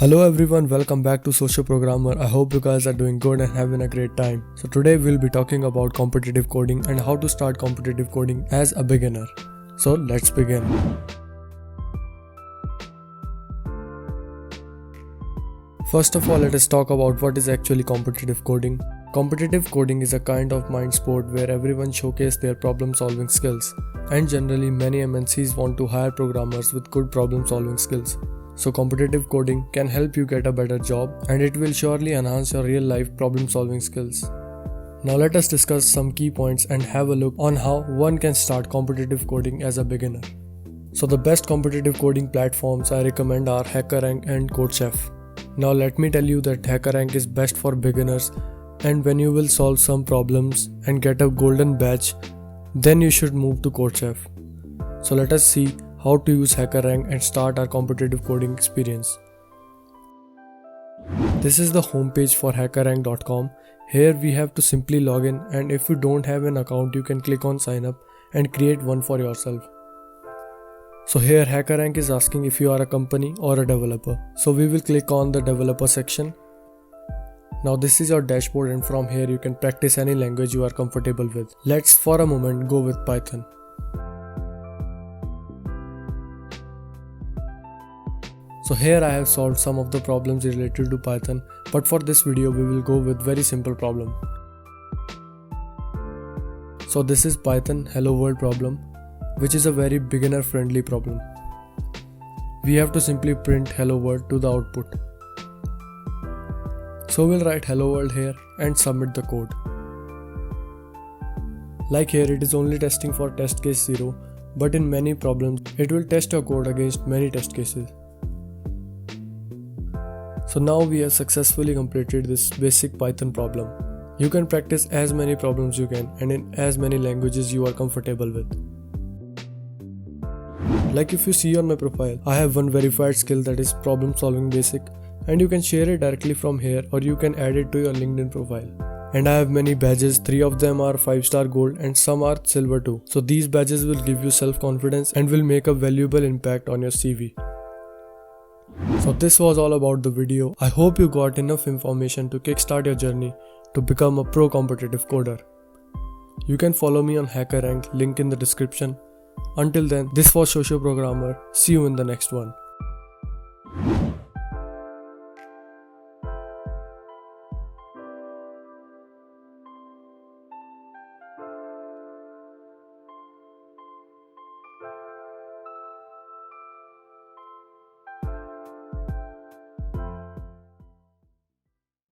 Hello everyone, welcome back to Socio Programmer. I hope you guys are doing good and having a great time. So today we'll be talking about competitive coding and how to start competitive coding as a beginner. So let's begin. First of all, let us talk about what is actually competitive coding. Competitive coding is a kind of mind sport where everyone showcases their problem solving skills. And generally many MNCs want to hire programmers with good problem solving skills. So competitive coding can help you get a better job and it will surely enhance your real life problem solving skills. Now let us discuss some key points and have a look on how one can start competitive coding as a beginner. So the best competitive coding platforms I recommend are HackerRank and CodeChef. Now let me tell you that HackerRank is best for beginners, and when you will solve some problems and get a golden badge, then you should move to CodeChef. So let us see how to use HackerRank and start our competitive coding experience. This is the homepage for hackerrank.com. Here we have to simply log in, and if you don't have an account you can click on sign up and create one for yourself. So here HackerRank is asking if you are a company or a developer. So we will click on the developer section. Now this is your dashboard, and from here you can practice any language you are comfortable with. Let's for a moment go with Python. So here I have solved some of the problems related to Python, but for this video we will go with very simple problem. So this is Python hello world problem, which is a very beginner friendly problem. We have to simply print hello world to the output. So we'll write hello world here and submit the code. Like here it is only testing for test case 0, but in many problems it will test your code against many test cases. So now we have successfully completed this basic Python problem. You can practice as many problems you can and in as many languages you are comfortable with. Like if you see on my profile, I have one verified skill, that is problem solving basic, and you can share it directly from here or you can add it to your LinkedIn profile. And I have many badges, 3 of them are 5-star gold and some are silver too. So these badges will give you self-confidence and will make a valuable impact on your CV. So this was all about the video. I hope you got enough information to kickstart your journey to become a pro competitive coder. You can follow me on HackerRank, link in the description. Until then, this was Socio Programmer. See you in the next one.